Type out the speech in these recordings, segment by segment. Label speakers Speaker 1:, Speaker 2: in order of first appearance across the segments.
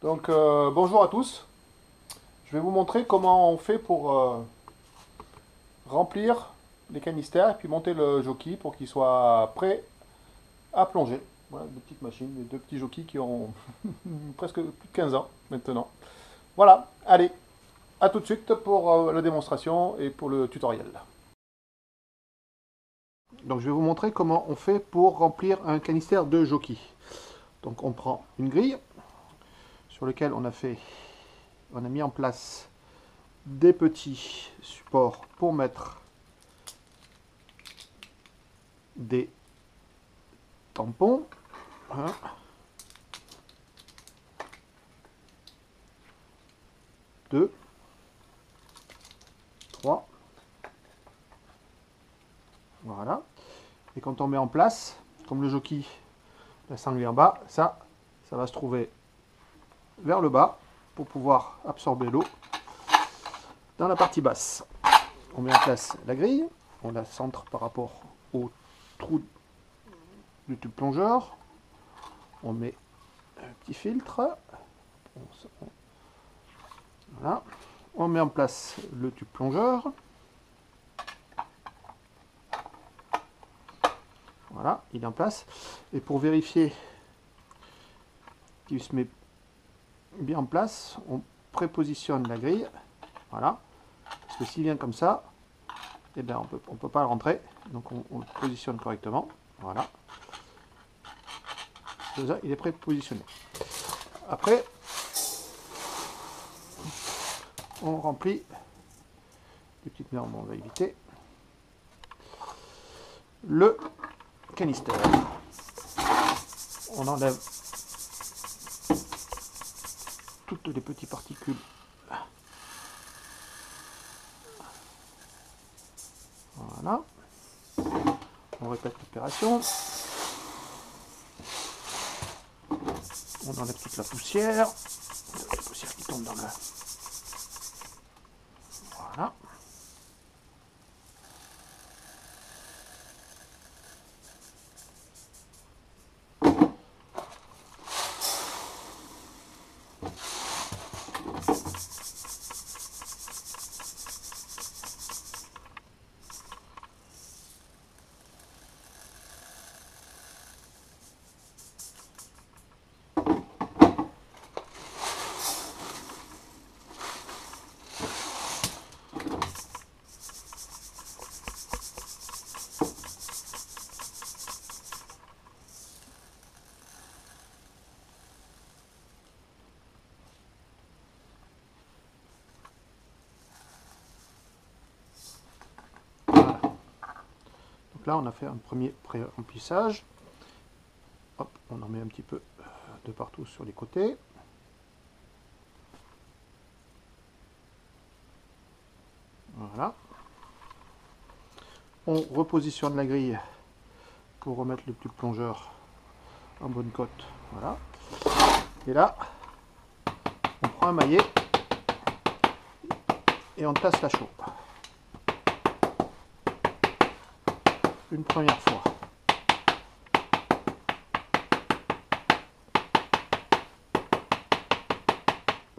Speaker 1: Donc bonjour à tous, je vais vous montrer comment on fait pour remplir les canistères et puis monter le jockey pour qu'il soit prêt à plonger. Voilà, deux petites machines, les deux petits jockeys qui ont presque plus de 15 ans maintenant. Voilà, allez, à tout de suite pour la démonstration et pour le tutoriel. Donc je vais vous montrer comment on fait pour remplir un canistère de jockey. Donc on prend une grille sur laquelle on a mis en place des petits supports pour mettre des tampons. 1, 2, 3. Voilà. Et quand on met en place, comme le jockey, la sangle est en bas, ça va se trouver vers le bas pour pouvoir absorber l'eau dans la partie basse. On met en place la grille, on la centre par rapport au trou du tube plongeur. On met un petit filtre. Voilà. On met en place le tube plongeur. Voilà, il est en place. Et pour vérifier qu'il se met bien en place, on prépositionne la grille. Voilà. Parce que s'il vient comme ça, eh bien on peut pas le rentrer. Donc on le positionne correctement. Voilà. Déjà, il est prépositionné. Après, on remplit les petites normes, on va éviter le canister. On enlève toutes les petites particules. Voilà. On répète l'opération. On enlève toute la poussière. La poussière qui tombe dans le... Voilà. Donc là, on a fait un premier pré-remplissage. Hop, on en met un petit peu de partout sur les côtés. Voilà. On repositionne la grille pour remettre le tube plongeur en bonne cote. Voilà. Et là, on prend un maillet et on tasse la chaux. Une première fois.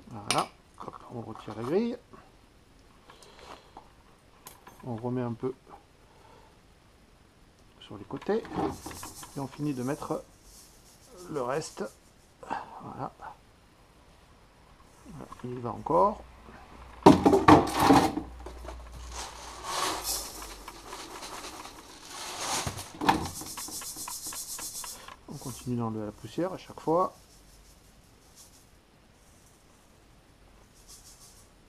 Speaker 1: Voilà. On retire la grille. On remet un peu sur les côtés. Et on finit de mettre le reste. Voilà. Il y va encore. On continue d'enlever la poussière à chaque fois.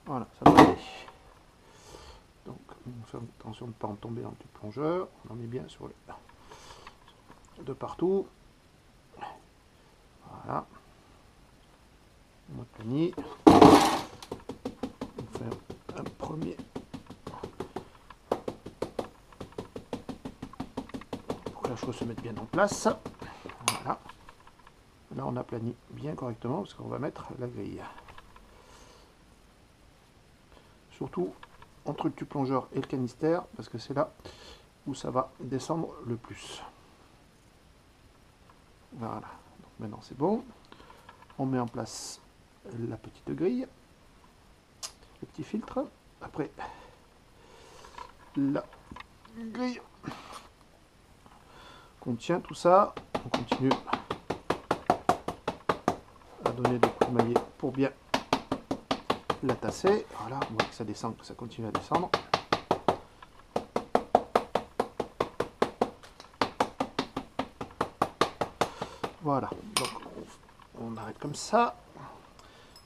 Speaker 1: Voilà, ça va aller. Donc, on fait attention de ne pas en tomber dans le tube plongeur. On en met bien sur les de partout. Voilà. On aplanit. On fait un premier. Pour que la chose se mette bien en place. Voilà. Là, on aplanit bien correctement parce qu'on va mettre la grille. Surtout entre le tube plongeur et le canister, parce que c'est là où ça va descendre le plus. Voilà, donc maintenant c'est bon. On met en place la petite grille, le petit filtre. Après, la grille contient tout ça. On continue à donner des coups de maillet pour bien la tasser. Voilà, on voit que ça descend, que ça continue à descendre. Voilà, donc on arrête comme ça.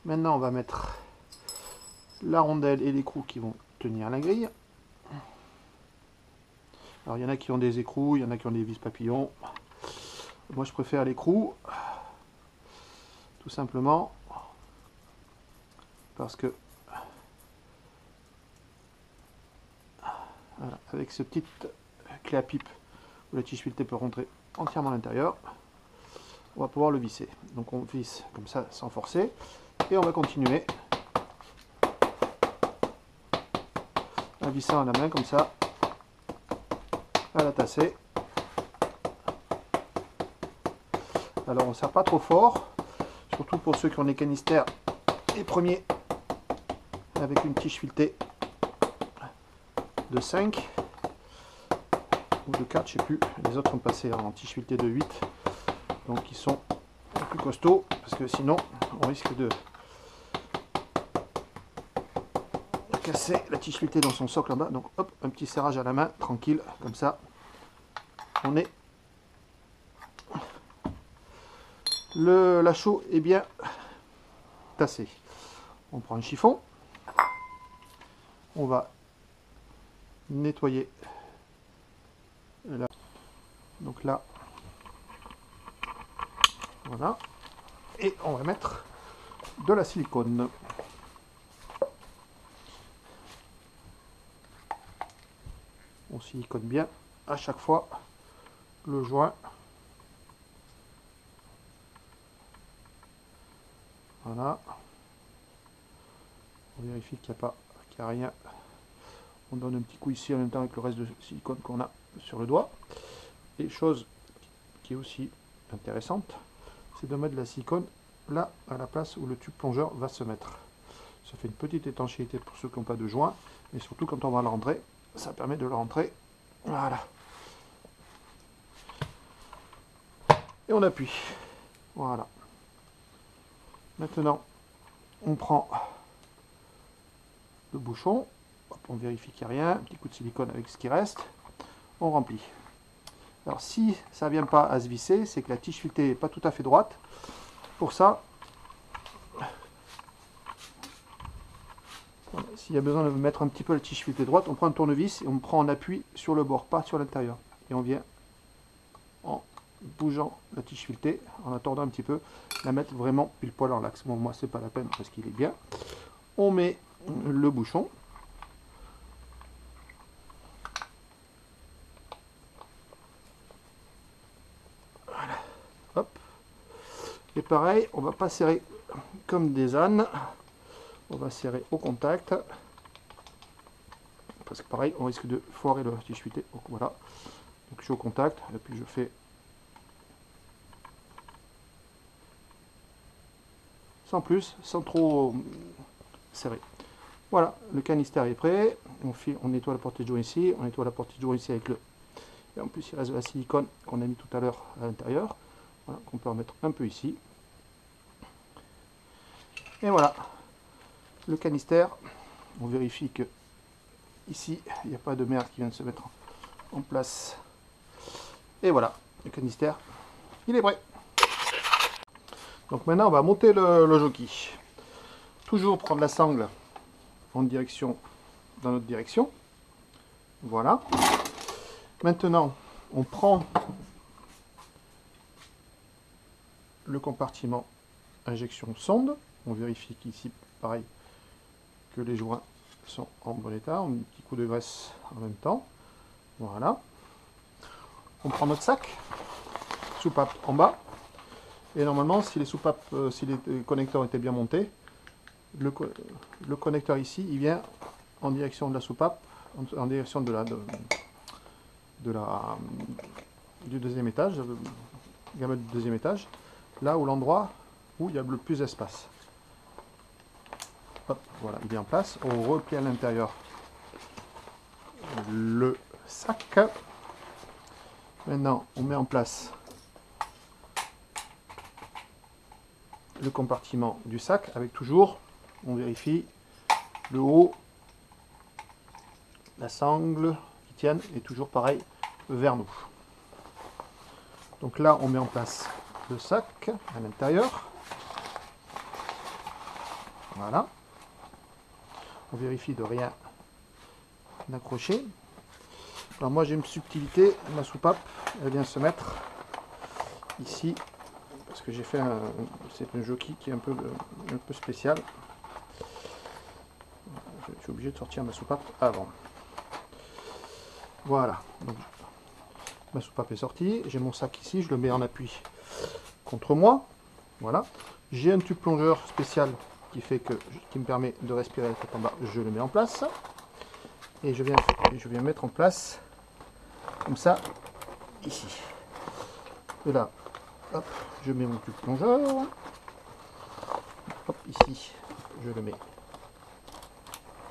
Speaker 1: Maintenant, on va mettre la rondelle et l'écrou qui vont tenir la grille. Alors, il y en a qui ont des écrous, il y en a qui ont des vis papillons. Moi, je préfère l'écrou, tout simplement parce que voilà, avec ce petit clé à pipe où la tige filetée peut rentrer entièrement à l'intérieur, on va pouvoir le visser. Donc on visse comme ça sans forcer et on va continuer à visser à la main comme ça, à la tasser. Alors on ne serre pas trop fort, surtout pour ceux qui ont des canistères les premiers avec une tige filetée de 5 ou de 4, je sais plus. Les autres ont passé en tige filetée de 8, donc ils sont plus costauds parce que sinon on risque de casser la tige filetée dans son socle là-bas. Donc hop, un petit serrage à la main, tranquille, comme ça on est. La chaux est bien tassée. On prend un chiffon, on va nettoyer là. Donc là, voilà, et on va mettre de la silicone. On silicone bien à chaque fois le joint. Voilà. On vérifie qu'il n'y a pas, qu'il n'y a rien. On donne un petit coup ici en même temps avec le reste de silicone qu'on a sur le doigt. Et chose qui est aussi intéressante, c'est de mettre de la silicone là à la place où le tube plongeur va se mettre. Ça fait une petite étanchéité pour ceux qui n'ont pas de joint, et surtout quand on va le rentrer, ça permet de le rentrer. Voilà. Et on appuie. Voilà. Maintenant, on prend le bouchon. Hop, on vérifie qu'il n'y a rien. Un petit coup de silicone avec ce qui reste. On remplit. Alors si ça ne vient pas à se visser, c'est que la tige filetée n'est pas tout à fait droite. Pour ça, s'il y a besoin de mettre un petit peu la tige filetée droite, on prend un tournevis et on prend en appui sur le bord, pas sur l'intérieur. Et on vient en bougeant la tige filetée, en la tordant un petit peu, la mettre vraiment pile poil en l'axe. Bon, moi c'est pas la peine parce qu'il est bien. On met le bouchon. Voilà. Hop. Et pareil, on va pas serrer comme des ânes. On va serrer au contact. Parce que pareil, on risque de foirer le tige filetée. Donc voilà. Donc je suis au contact et puis je fais sans plus, sans trop serrer. Voilà, le canister est prêt. On nettoie la portée de joint ici, on nettoie la portée de joint ici avec le. Et en plus, il reste de la silicone qu'on a mis tout à l'heure à l'intérieur. Voilà, qu'on peut remettre un peu ici. Et voilà, le canister. On vérifie que ici, il n'y a pas de merde qui vient de se mettre en place. Et voilà, le canister, il est prêt. Donc maintenant, on va monter le jockey. Toujours prendre la sangle en direction, dans notre direction. Voilà. Maintenant, on prend le compartiment injection sonde. On vérifie qu'ici, pareil, que les joints sont en bon état. On met un petit coup de graisse en même temps. Voilà. On prend notre sac, soupape en bas. Et normalement, si les soupapes, si les connecteurs étaient bien montés, le connecteur ici, il vient en direction de la soupape, en direction du deuxième étage, gamme du deuxième étage, là où l'endroit où il y a le plus d'espace. Hop, voilà, il est en place. On replie à l'intérieur le sac. Maintenant, on met en place le compartiment du sac avec toujours, on vérifie, le haut, la sangle qui tienne est toujours pareil vers nous. Donc là, on met en place le sac à l'intérieur. Voilà. On vérifie de rien accrocher. Alors moi j'ai une subtilité, ma soupape, elle vient se mettre ici, parce que j'ai fait c'est un jockey qui est un peu spécial. Je suis obligé de sortir ma soupape avant. Voilà, donc ma soupape est sortie, j'ai mon sac ici, je le mets en appui contre moi. Voilà, j'ai un tube plongeur spécial qui me permet de respirer la tête en bas, je le mets en place. Et je viens mettre en place comme ça ici. Et là, hop, je mets mon tube plongeur. Hop, ici, je le mets.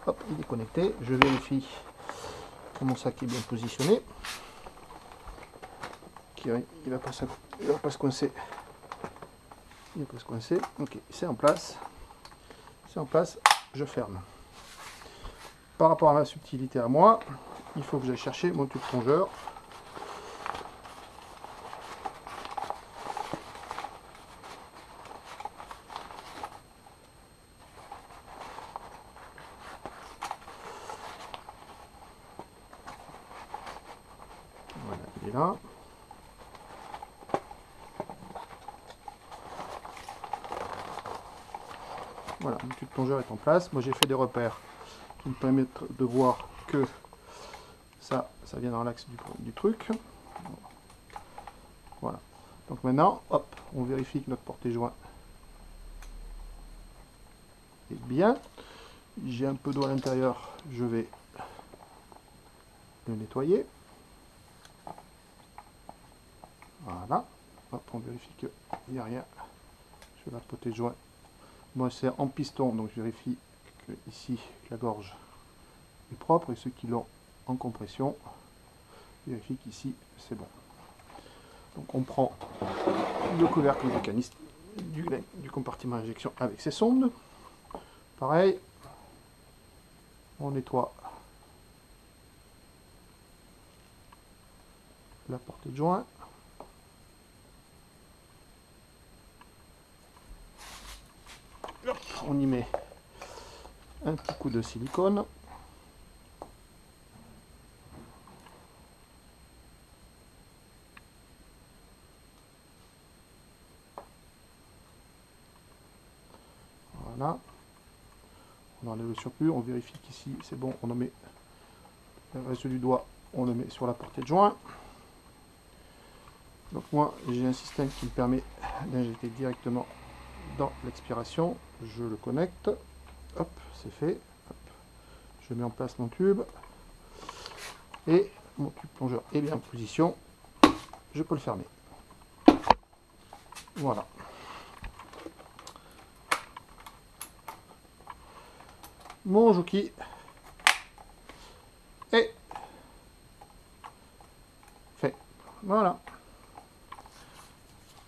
Speaker 1: Hop, il est connecté. Je vérifie que mon sac est bien positionné. Il ne va pas se coincer. Il va pas se coincer. Ok, c'est en place. C'est en place. Je ferme. Par rapport à ma subtilité à moi, il faut que j'aille chercher mon tube plongeur. Voilà, il est là. Voilà, mon tube plongeur est en place. Moi j'ai fait des repères qui me permettent de voir que ça vient dans l'axe du truc. Voilà. Donc maintenant, hop, on vérifie que notre porte-joint est bien. J'ai un peu d'eau à l'intérieur, je vais le nettoyer. Voilà. Hop, on vérifie qu'il n'y a rien sur la porte-joint. Moi c'est en piston, donc je vérifie que ici la gorge est propre, et ceux qui l'ont en compression, je vérifie qu'ici c'est bon. Donc on prend le couvercle mécaniste du compartiment injection avec ses sondes. Pareil, on nettoie la portée de joint. On y met un petit coup de silicone. Voilà. On enlève le surplus, on vérifie qu'ici c'est bon, on en met le reste du doigt, on le met sur la portée de joint. Donc moi j'ai un système qui me permet d'injecter directement dans l'expiration. Je le connecte, hop, c'est fait. Hop. Je mets en place mon tube et mon tube plongeur est bien en position. Je peux le fermer. Voilà. Mon jockey est fait. Voilà.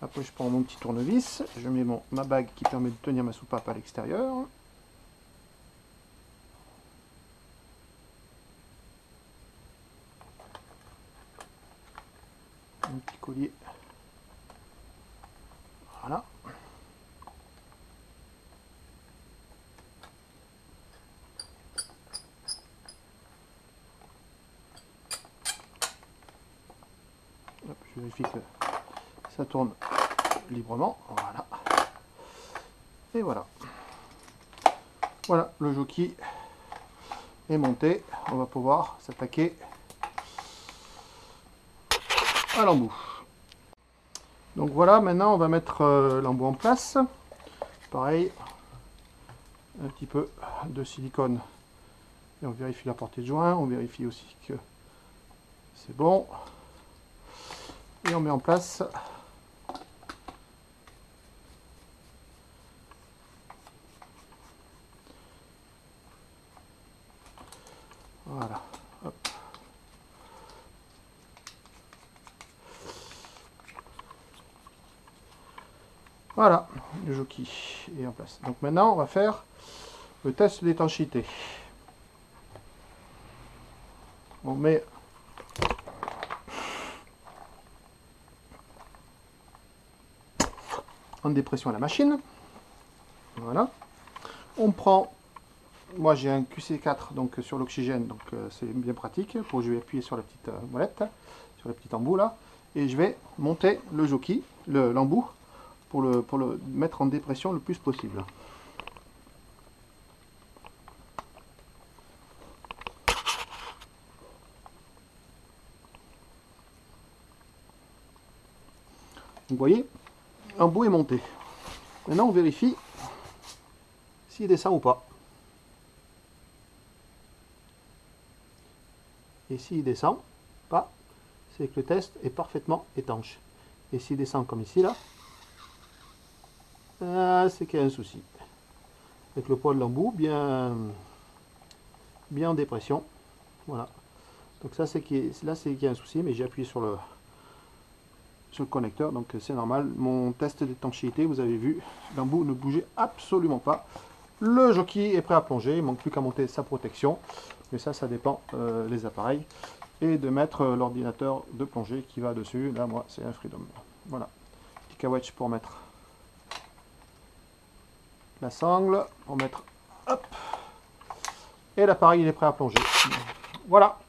Speaker 1: Après je prends mon petit tournevis, je mets ma bague qui permet de tenir ma soupape à l'extérieur. Un petit collier. Voilà. Hop, je vérifie que ça tourne librement. Voilà. Et voilà. Voilà, le jockey est monté. On va pouvoir s'attaquer à l'embout. Donc voilà, maintenant on va mettre l'embout en place. Pareil, un petit peu de silicone. Et on vérifie la portée de joint. On vérifie aussi que c'est bon. Et on met en place Voilà. Hop. Voilà, le jockey est en place. Donc maintenant, on va faire le test d'étanchéité. On met en dépression la machine. Voilà. On prend, moi j'ai un QC4 donc sur l'oxygène, donc c'est bien pratique. Je vais appuyer sur la petite molette, sur le petit embout là, et je vais monter le jockey, l'embout, pour le mettre en dépression le plus possible. Vous voyez, l'embout est monté. Maintenant on vérifie s'il descend ou pas. Et s'il descend pas, c'est que le test est parfaitement étanche. Et s'il descend comme ici là, c'est qu'il y a un souci. Avec le poids de l'embout bien en dépression. Voilà. Donc ça c'est qu'il y a un souci, mais j'ai appuyé sur le connecteur, donc c'est normal. Mon test d'étanchéité, vous avez vu, l'embout ne bougeait absolument pas. Le jockey est prêt à plonger, il ne manque plus qu'à monter sa protection. Mais ça dépend les appareils. Et de mettre l'ordinateur de plongée qui va dessus. Là, moi, c'est un Freedom. Voilà. Petit cawetch pour mettre la sangle. Pour mettre... Hop. Et l'appareil, il est prêt à plonger. Voilà.